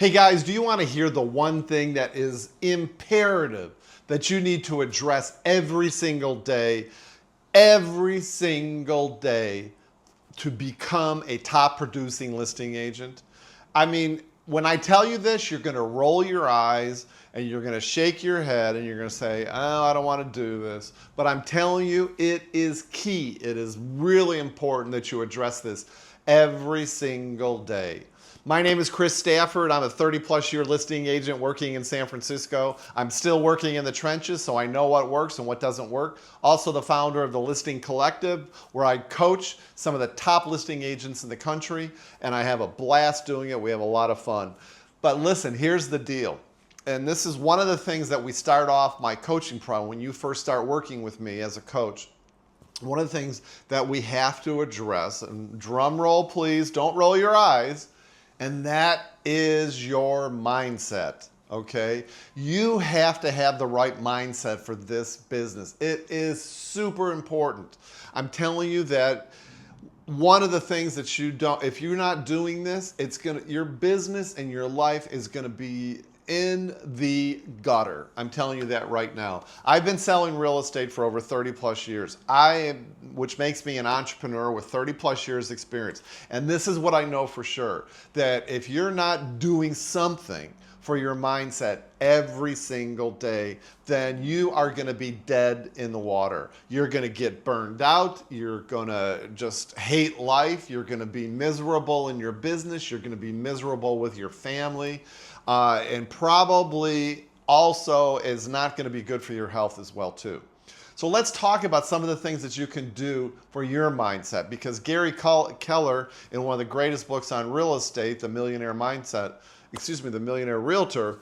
Hey guys, do you want to hear the one thing that is imperative that you need to address every single day to become a top producing listing agent? I mean, when I tell you this, you're going to roll your eyes and you're going to shake your head and you're going to say, oh, I don't want to do this. But I'm telling you, it is key. It is really important that you address this every single day. My name is Chris Stafford. I'm a 30-plus year listing agent working in San Francisco. I'm still working in the trenches, so I know what works and what doesn't work. Also the founder of the Listing Collective, where I coach some of the top listing agents in the country, and I have a blast doing it. We have a lot of fun. But listen, here's the deal. And this is one of the things that we start off my coaching program when you first start working with me as a coach. One of the things that we have to address, and drum roll please, don't roll your eyes, and that is your mindset, okay? You have to have the right mindset for this business. It is super important. I'm telling you that one of the things that you don't, if you're not doing this, your business and your life is gonna be in the gutter. I'm telling you that right now. I've been selling real estate for over 30 plus years, which makes me an entrepreneur with 30 plus years experience. And this is what I know for sure, that if you're not doing something for your mindset every single day, then you are gonna be dead in the water. You're gonna get burned out. You're gonna just hate life. You're gonna be miserable in your business. You're gonna be miserable with your family. And probably also is not going to be good for your health as well too. So let's talk about some of the things that you can do for your mindset, because Gary Keller, in one of the greatest books on real estate, The Millionaire Realtor,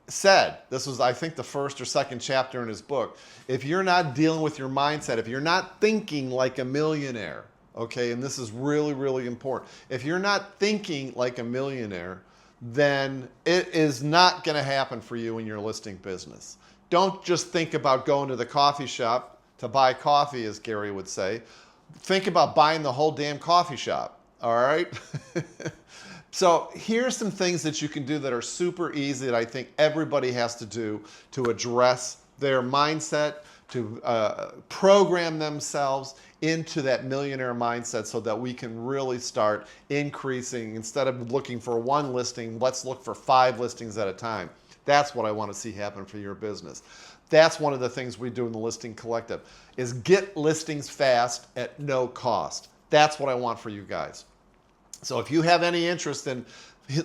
said, this was I think the first or second chapter in his book, if you're not dealing with your mindset, if you're not thinking like a millionaire, okay, and this is really, really important, if you're not thinking like a millionaire, then it is not going to happen for you in your listing business. Don't just think about going to the coffee shop to buy coffee, as Gary would say. Think about buying the whole damn coffee shop, all right? So here's some things that you can do that are super easy that I think everybody has to do to address their mindset, to program themselves into that millionaire mindset so that we can really start increasing. Instead of looking for one listing, let's look for 5 listings at a time. That's what I want to see happen for your business. That's one of the things we do in the Listing Collective, is get listings fast at no cost. That's what I want for you guys. So if you have any interest in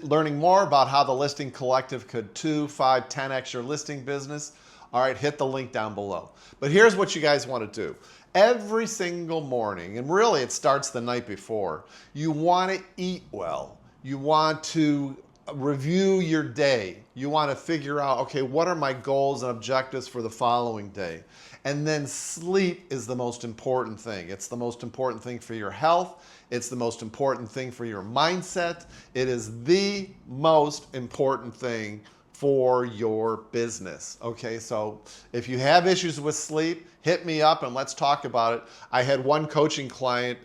learning more about how the Listing Collective could 2, 5, 10x your listing business, all right, hit the link down below. But here's what you guys want to do. Every single morning, and really it starts the night before, you want to eat well. You want to review your day. You want to figure out, okay, what are my goals and objectives for the following day? And then sleep is the most important thing. It's the most important thing for your health. It's the most important thing for your mindset. It is the most important thing for your business. Okay, so if you have issues with sleep, hit me up and let's talk about it. I had one coaching client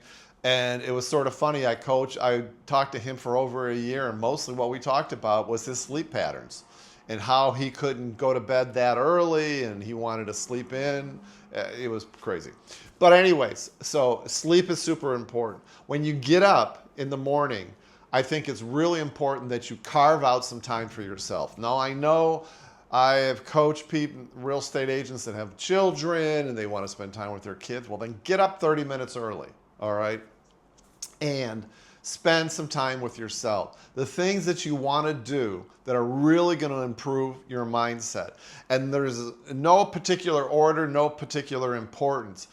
and it was sort of funny. I talked to him for over a year, and mostly what we talked about was his sleep patterns and how he couldn't go to bed that early and he wanted to sleep in. It was crazy. But anyways, so sleep is super important. When you get up in the morning, I think it's really important that you carve out some time for yourself. Now, I know I have coached people, real estate agents that have children and they want to spend time with their kids. Well, then get up 30 minutes early, all right? And spend some time with yourself. The things that you want to do that are really going to improve your mindset. And there's no particular order, no particular importance,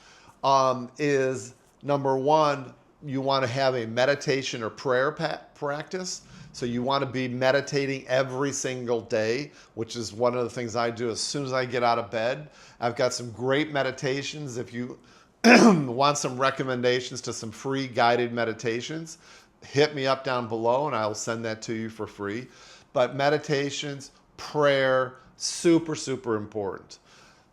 is number one, you want to have a meditation or prayer practice. So you want to be meditating every single day, which is one of the things I do as soon as I get out of bed. I've got some great meditations. If you want some recommendations to some free guided meditations, hit me up down below and I'll send that to you for free. But meditations, prayer, super, super important.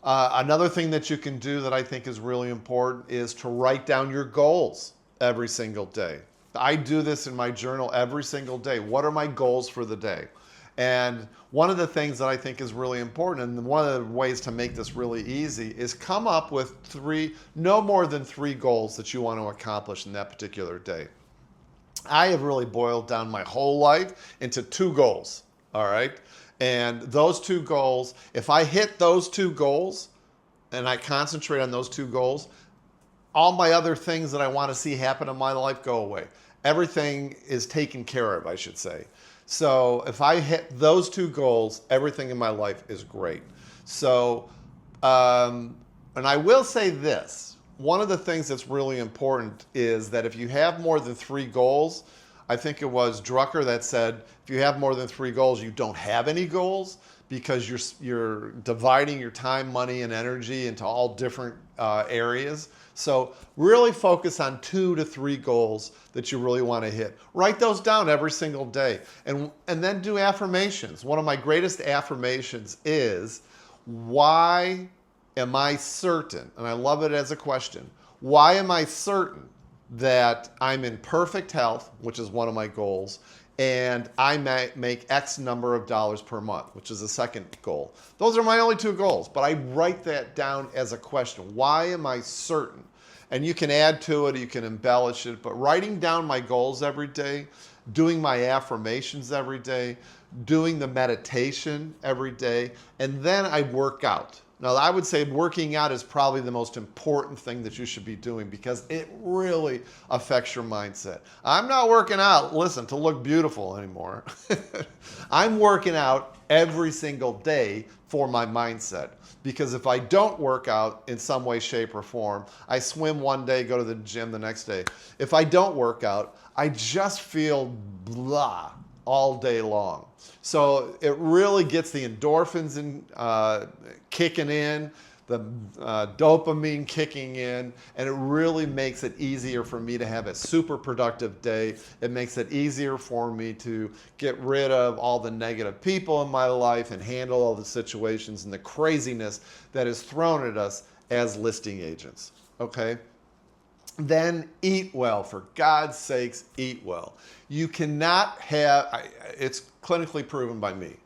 Another thing that you can do that I think is really important is to write down your goals every single day. I do this in my journal every single day. What are my goals for the day? And one of the things that I think is really important, and one of the ways to make this really easy, is come up with no more than 3 goals that you want to accomplish in that particular day. I have really boiled down my whole life into 2 goals, all right? And those 2 goals, if I hit those 2 goals and I concentrate on those 2 goals, all my other things that I want to see happen in my life go away. Everything is taken care of, I should say. So if I hit those 2 goals, everything in my life is great. So, and I will say this, one of the things that's really important is that if you have more than 3 goals, I think it was Drucker that said, if you have more than 3 goals, you don't have any goals, because you're dividing your time, money, and energy into all different areas. So really focus on 2 to 3 goals that you really want to hit. Write those down every single day, and then do affirmations. One of my greatest affirmations is, why am I certain, and I love it as a question, why am I certain that I'm in perfect health, which is one of my goals, and I make X number of dollars per month, which is the second goal. Those are my only 2 goals, but I write that down as a question. Why am I certain? And you can add to it, you can embellish it, but writing down my goals every day, doing my affirmations every day, doing the meditation every day, and then I work out. Now, I would say working out is probably the most important thing that you should be doing, because it really affects your mindset. I'm not working out, listen, to look beautiful anymore. I'm working out every single day for my mindset, because if I don't work out in some way, shape, or form, I swim one day, go to the gym the next day. If I don't work out, I just feel blah all day long. So it really gets the endorphins kicking in, the dopamine kicking in, and it really makes it easier for me to have a super productive day. It makes it easier for me to get rid of all the negative people in my life and handle all the situations and the craziness that is thrown at us as listing agents, okay? Then eat well. For God's sakes, eat well. You cannot have, it's clinically proven by me,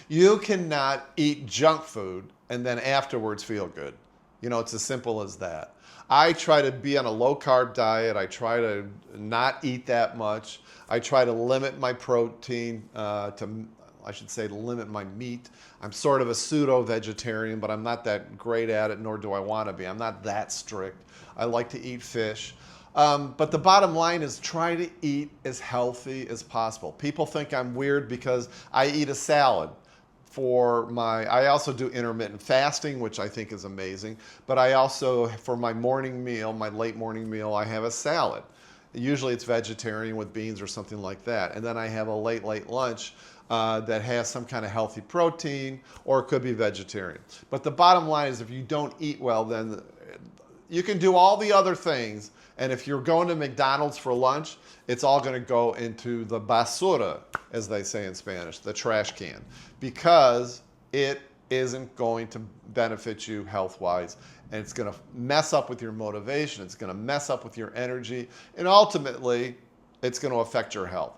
you cannot eat junk food and then afterwards feel good. You know, it's as simple as that. I try to be on a low carb diet. I try to not eat that much. I try to limit my protein, I should say limit my meat. I'm sort of a pseudo-vegetarian, but I'm not that great at it, nor do I want to be. I'm not that strict. I like to eat fish. But the bottom line is, try to eat as healthy as possible. People think I'm weird because I eat a salad. I also do intermittent fasting, which I think is amazing. But I also, for my morning meal, my late morning meal, I have a salad. Usually it's vegetarian with beans or something like that. And then I have a late lunch that has some kind of healthy protein, or it could be vegetarian. But the bottom line is, if you don't eat well, then you can do all the other things, and if you're going to McDonald's for lunch, it's all going to go into the basura, as they say in Spanish, the trash can, because it isn't going to benefit you health-wise, and it's going to mess up with your motivation, it's going to mess up with your energy, and ultimately, it's going to affect your health.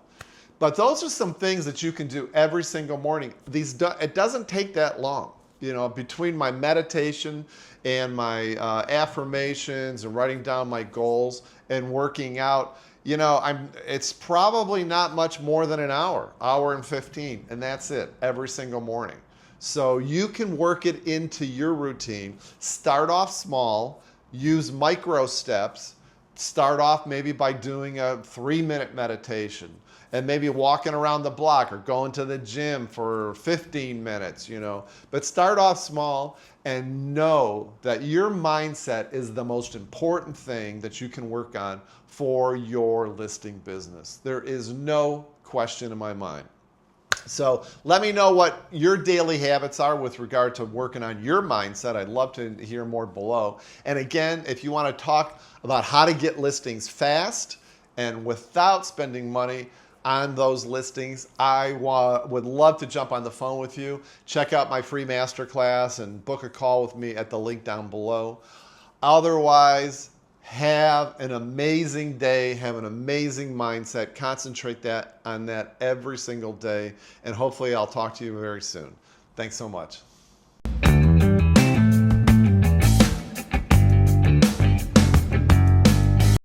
But those are some things that you can do every single morning. It doesn't take that long. You know, between my meditation and my affirmations and writing down my goals and working out, you know, it's probably not much more than an hour and 15, and that's it every single morning. So you can work it into your routine. Start off small, use micro steps. Start off maybe by doing a 3-minute meditation, and maybe walking around the block or going to the gym for 15 minutes, you know. But start off small and know that your mindset is the most important thing that you can work on for your listing business. There is no question in my mind. So let me know what your daily habits are with regard to working on your mindset. I'd love to hear more below. And again, if you want to talk about how to get listings fast and without spending money on those listings, I would love to jump on the phone with you. Check out my free masterclass and book a call with me at the link down below. Otherwise, Have an amazing day. Have an amazing mindset. Concentrate on that every single day. And hopefully I'll talk to you very soon. Thanks so much.